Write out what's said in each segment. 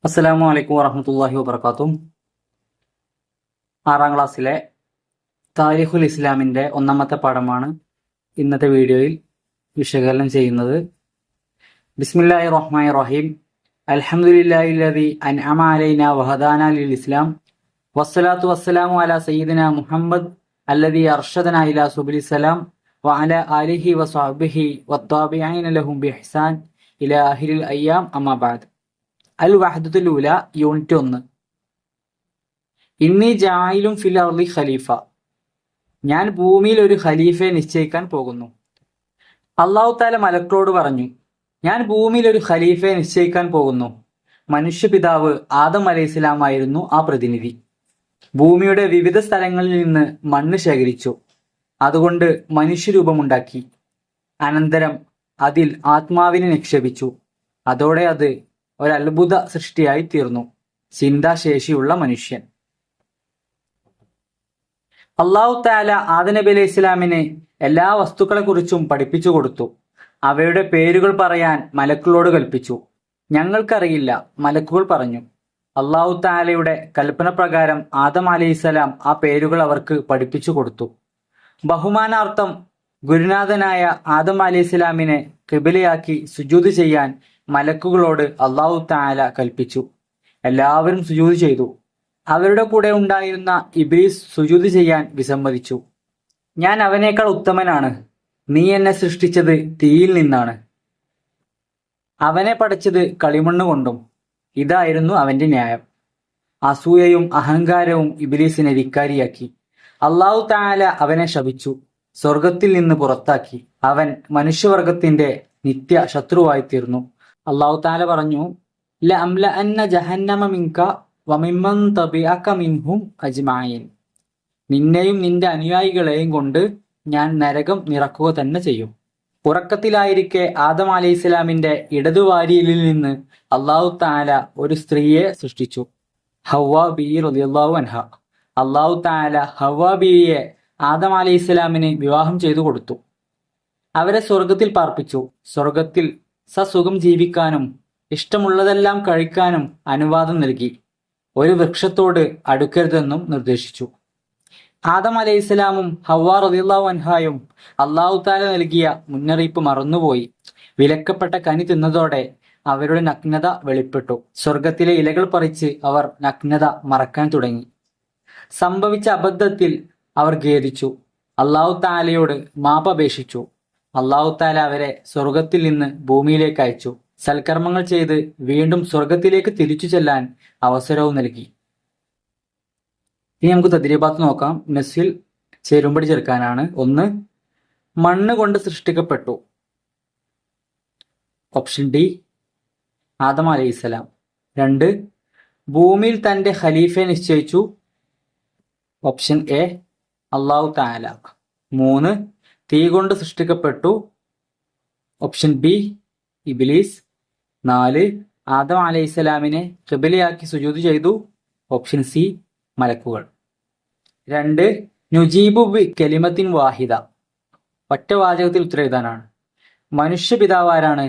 അസ്സലാമു അലൈക്കും വറഹ്മത്തുള്ളാഹി വബറകാതുഹു. 6ാം ക്ലാസ്സിലെ താരിഖുൽ ഇസ്ലാമിൻ്റെ ഒന്നാമത്തെ പാഠമാണ് ഇന്നത്തെ വീഡിയോയിൽ വിശകലനം ചെയ്യുന്നത്. ബിസ്മില്ലാഹിർ റഹ്മാനിർ റഹീം. അൽഹംദുലില്ലാഹില്ലദി അൻഅമ അലൈനാ വഹദാനാ ലിൽ ഇസ്ലാം വസ്സലാത്തു വസ്സലാമു അലാ സയ്യിദിനാ മുഹമ്മദ് അല്ലദി അർഷദനാ ഇലാ സുബിലിസ് സലാം വഅലാ ആലിഹി വസ്വഹ്ബിഹി വത്താബിഈന ലഹും ബിഇഹ്സാൻ ഇലാ ആഖിരിൽ അയ്യാം അമ്മാ ബഅദ്. അൽ വഹദത്തുൽ ഊല യൂണിറ്റ് 1. ഇന്നി ജായിലും ഫിൽ അർളി ഖലീഫ. ഞാൻ ഭൂമിയിൽ ഒരു ഖലീഫയെ നിശ്ചയിക്കാൻ പോകുന്നു. അല്ലാഹു തആല മലക്കളോട് പറഞ്ഞു, ഞാൻ ഭൂമിയിൽ ഒരു ഖലീഫയെ നിശ്ചയിക്കാൻ പോകുന്നു. മനുഷ്യപിതാവ് ആദം അലൈഹിസ്സലാം ആയിരുന്നു ആ പ്രതിനിധി. ഭൂമിയുടെ വിവിധ സ്ഥലങ്ങളിൽ നിന്ന് മണ്ണ് ശേഖരിച്ചു. അതുകൊണ്ട് മനുഷ്യരൂപമുണ്ടാക്കി. അനന്തരം അതിൽ ആത്മാവിനെ നിക്ഷേപിച്ചു. അതോടെ അത് ഒരത്ഭുത സൃഷ്ടിയായി തീർന്നു, ചിന്താശേഷിയുള്ള മനുഷ്യൻ. അല്ലാഹു തആല ആദം നബി അലൈഹി ഇസ്ലാമിന് എല്ലാ വസ്തുക്കളെക്കുറിച്ചും പഠിപ്പിച്ചു കൊടുത്തു. അവയുടെ പേരുകൾ പറയാൻ മലക്കുകളോട് കൽപ്പിച്ചു. ഞങ്ങൾക്കറിയില്ല, മലക്കുകൾ പറഞ്ഞു. അല്ലാഹു തആലയുടെ കൽപ്പന പ്രകാരം ആദം അലൈഹിസ്സലാം ആ പേരുകൾ അവർക്ക് പഠിപ്പിച്ചു കൊടുത്തു. ബഹുമാനാർത്ഥം ഗുരുനാഥനായ ആദം അലൈഹിസ്സലാമിനെ ഖിബലയാക്കി സുജൂദ് ചെയ്യാൻ മലക്കുകളോട് അല്ലാഹു തആല കൽപ്പിച്ചു. എല്ലാവരും സുജൂദ് ചെയ്തു. അവരുടെ കൂടെ ഉണ്ടായിരുന്ന ഇബ്ലീസ് സുജൂദ് ചെയ്യാൻ വിസമ്മതിച്ചു. ഞാൻ അവനേക്കാൾ ഉത്തമനാണ്. നീ എന്നെ സൃഷ്ടിച്ചത് തീയിൽ നിന്നാണ്. അവനെ പടച്ചത് കളിമണ്ണ് കൊണ്ടും. ഇതായിരുന്നു അവന്റെ ന്യായം. അസൂയയും അഹങ്കാരവും ഇബ്ലീസിനെ ധിക്കാരിയാക്കി. അല്ലാഹു തആല അവനെ ശപിച്ചു, സ്വർഗത്തിൽ നിന്ന് പുറത്താക്കി. അവൻ മനുഷ്യവർഗത്തിന്റെ നിത്യ ശത്രുവായി തീർന്നു. അല്ലാഹു തആല പറഞ്ഞു, ലഅംലഅന്ന ജഹന്നമ മിൻക വമിമ്മൻ തബിഅക മിൻഹും അജ്മഈൻ. നിന്നെയും നിന്റെ അനുയായികളെയും കൊണ്ട് ഞാൻ നരകം നിറക്കുക തന്നെ ചെയ്യും. ഉറക്കത്തിലായിരിക്കെ ആദം അലൈഹിസ്സലാമിന്റെ ഇടതുവാരിയലിൽ നിന്ന് അല്ലാഹു തആല ഒരു സ്ത്രീയെ സൃഷ്ടിച്ചു, ഹവ്വ ബീവി റളിയല്ലാഹു അൻഹ. അല്ലാഹു തആല ഹവ്വ ബീവിയെ ആദം അലൈഹിസ്സലാമിന് വിവാഹം ചെയ്തു കൊടുത്തു. അവരെ സ്വർഗത്തിൽ പാർപ്പിച്ചു. സ്വർഗത്തിൽ സസുഖം ജീവിക്കാനും ഇഷ്ടമുള്ളതെല്ലാം കഴിക്കാനും അനുവാദം നൽകി. ഒരു വൃക്ഷത്തോട് അടുക്കരുതെന്നും നിർദ്ദേശിച്ചു. ആദം അലൈഹിസ്സലാമും ഹവ്വ റളിയല്ലാഹു അൻഹായും അല്ലാഹു തആല നൽകിയ മുന്നറിയിപ്പ് മറന്നുപോയി. വിലക്കപ്പെട്ട കനി തിന്നതോടെ അവരുടെ നഗ്നത വെളിപ്പെട്ടു. സ്വർഗത്തിലെ ഇലകൾ പറിച്ച് അവർ നഗ്നത മറക്കാൻ തുടങ്ങി. സംഭവിച്ച അബദ്ധത്തിൽ അവർ ഖേദിച്ചു. അല്ലാഹു തആലയോട് മാപ്പപേക്ഷിച്ചു. അല്ലാഹു തആല അവരെ സ്വർഗത്തിൽ നിന്ന് ഭൂമിയിലേക്ക് അയച്ചു. സൽക്കർമ്മങ്ങൾ ചെയ്ത് വീണ്ടും സ്വർഗത്തിലേക്ക് തിരിച്ചു ചെല്ലാൻ അവസരവും നൽകി. ഇനി നമുക്ക് തദ്രീബാത്ത് നോക്കാം. നസ്വിൽ ചേരുംപടി ചേർക്കാനാണ്. 1. മണ്ണ് കൊണ്ട് സൃഷ്ടിക്കപ്പെട്ടു. ഓപ്ഷൻ ഡി, ആദം അലൈഹിസ്സലാം. 2. ഭൂമിയിൽ തന്റെ ഖലീഫയെ നിശ്ചയിച്ചു. ഓപ്ഷൻ എ, അല്ലാഹു തആല. 3. തീ കൊണ്ട് സൃഷ്ടിക്കപ്പെട്ടു. ഓപ്ഷൻ ബി, ഇബ്ലീസ്. 4. ആദം അലൈഹിസ്സലാമിനെ ഖിബലയാക്കി സുജൂദ് ചെയ്തു. ഓപ്ഷൻ സി, മലക്കുകൾ. 2. നുജീബു ബി കലിമത്തിൻ വാഹിദ. ഒറ്റ വാചകത്തിൽ ഉത്തരം എഴുതാനാണ്. മനുഷ്യപിതാവ് ആരാണ്?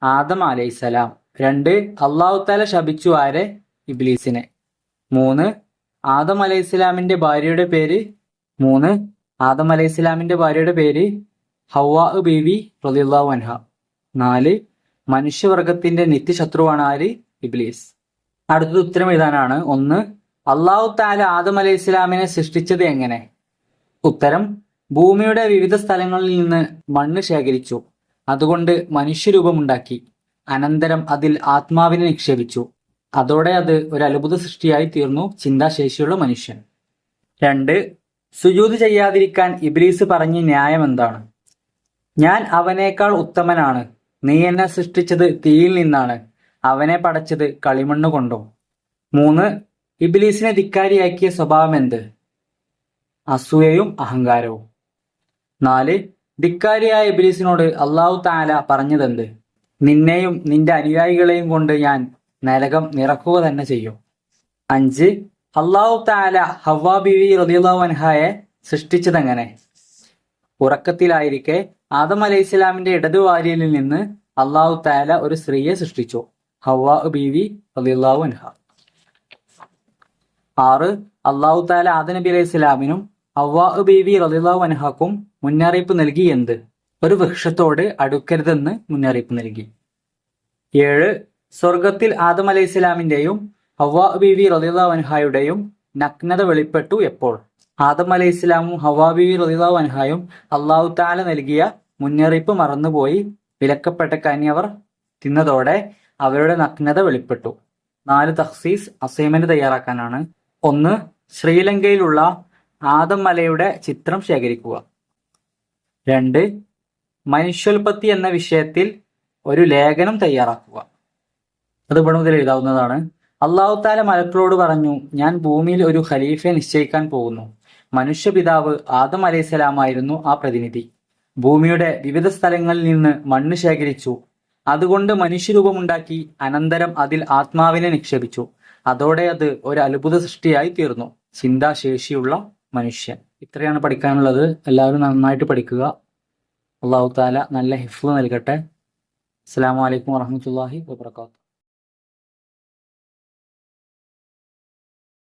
ആദം അലൈഹിസ്സലാം. 2. അല്ലാഹു തആല ശപിച്ചു ആരെ? ഇബ്ലീസിനെ. 3. ആദം അലൈഹിസ്സലാമിന്റെ ഭാര്യയുടെ പേര് 3. ആദം അലൈഹിസ്സലാമിന്റെ ഭാര്യയുടെ പേര് ഹവ്വ ബീവി റളിയല്ലാഹു അൻഹ. 4. മനുഷ്യവർഗത്തിന്റെ നിത്യശത്രുവാണ് ആര്? ഇബ്ലീസ്. അടുത്തത് ഉത്തരം എഴുതാനാണ്. 1. അല്ലാഹു തആല ആദം അലൈഹിസ്സലാമിനെ സൃഷ്ടിച്ചത് എങ്ങനെ? ഉത്തരം, ഭൂമിയുടെ വിവിധ സ്ഥലങ്ങളിൽ നിന്ന് മണ്ണ് ശേഖരിച്ചു. അതുകൊണ്ട് മനുഷ്യരൂപമുണ്ടാക്കി. അനന്തരം അതിൽ ആത്മാവിനെ നിക്ഷേപിച്ചു. അതോടെ അത് ഒരു അത്ഭുത സൃഷ്ടിയായി തീർന്നു, ചിന്താശേഷിയുള്ള മനുഷ്യൻ. 2. സുജൂദ് ചെയ്യാതിരിക്കാൻ ഇബ്ലീസ് പറഞ്ഞ ന്യായം എന്താണ്? ഞാൻ അവനേക്കാൾ ഉത്തമനാണ്. നീ എന്നെ സൃഷ്ടിച്ചത് തീയിൽ നിന്നാണ്. അവനെ പടച്ചത് കളിമണ്ണ് കൊണ്ടും. 3. ഇബ്ലീസിനെ ധിക്കാരിയാക്കിയ സ്വഭാവം എന്ത്? അസൂയയും അഹങ്കാരവും. 4. ധിക്കാരിയായ ഇബ്ലീസിനോട് അല്ലാഹു തആല പറഞ്ഞതെന്ത്? നിന്നെയും നിന്റെ അനുയായികളെയും കൊണ്ട് ഞാൻ നരകം നിറക്കുക തന്നെ ചെയ്യും. 5. അല്ലാഹു തആല ഹവ്വ ബീവി റളിയല്ലാഹു അൻഹയെ സൃഷ്ടിച്ചതെങ്ങനെ? ഉറക്കത്തിലായിരിക്കെ ആദം അലൈഹിസ്സലാമിന്റെ ഇടതുവാരിയലിൽ നിന്ന് അല്ലാഹു തആല ഒരു സ്ത്രീയെ സൃഷ്ടിച്ചു. ഹവ്വാ ബീവി റളിയല്ലാഹു അൻഹ. 6. അല്ലാഹു തആല ആദം നബി അലൈഹി സ്വലാമിനും ഹവ്വാ ബീവി റളിയല്ലാഹു അൻഹാക്കും മുന്നറിയിപ്പ് നൽകി എന്ത്? ഒരു വൃക്ഷത്തോട് അടുക്കരുതെന്ന് മുന്നറിയിപ്പ് നൽകി. 7. സ്വർഗത്തിൽ ആദം അലൈഹി സ്വലാമിന്റെയും ഹവ്വാ ബീവി റളിയല്ലാഹു അൻഹായുടെയും നഗ്നത വെളിപ്പെട്ടു എപ്പോൾ? ആദം അലൈഹി സ്വലാമും ഹവ്വാ ബീവി റളിയല്ലാഹു അൻഹായും അല്ലാഹു തആല നൽകിയ മുന്നറിയിപ്പ് മറന്നുപോയി വിലക്കപ്പെട്ട കനി അവർ തിന്നതോടെ അവരുടെ നഗ്നത വെളിപ്പെട്ടു. 4 തഖ്സീസ് അസൈൻമെന്റ് തയ്യാറാക്കാനാണ്. 1. ശ്രീലങ്കയിലുള്ള ആദം മലയുടെ ചിത്രം ശേഖരിക്കുക. 2. മനുഷ്യോൽപത്തി എന്ന വിഷയത്തിൽ ഒരു ലേഖനം തയ്യാറാക്കുക. അത് ഇവിടെ മുതൽ എഴുതാവുന്നതാണ്. അല്ലാഹു തആല മലക്കുകളോട് പറഞ്ഞു, ഞാൻ ഭൂമിയിൽ ഒരു ഖലീഫയെ നിശ്ചയിക്കാൻ പോകുന്നു. മനുഷ്യപിതാവ് ആദം അലൈഹിസ്സലാമായിരുന്നു ആ പ്രതിനിധി. ഭൂമിയുടെ വിവിധ സ്ഥലങ്ങളിൽ നിന്ന് മണ്ണ് ശേഖരിച്ചു. അതുകൊണ്ട് മനുഷ്യരൂപമുണ്ടാക്കി അനന്തരം അതിൽ ആത്മാവിനെ നിക്ഷേപിച്ചു. അതോടെ അത് ഒരു അത്ഭുത സൃഷ്ടിയായി തീർന്നു. ചിന്താശേഷിയുള്ള മനുഷ്യൻ. ഇത്രയാണ് പഠിക്കാനുള്ളത്. എല്ലാവരും നന്നായിട്ട് പഠിക്കുക. അല്ലാഹു തആല നല്ല ഹിഫ്ള് നൽകട്ടെ. അസ്സലാമു അലൈക്കും വറഹ്മത്തുള്ളാഹി വബറകാതുഹു.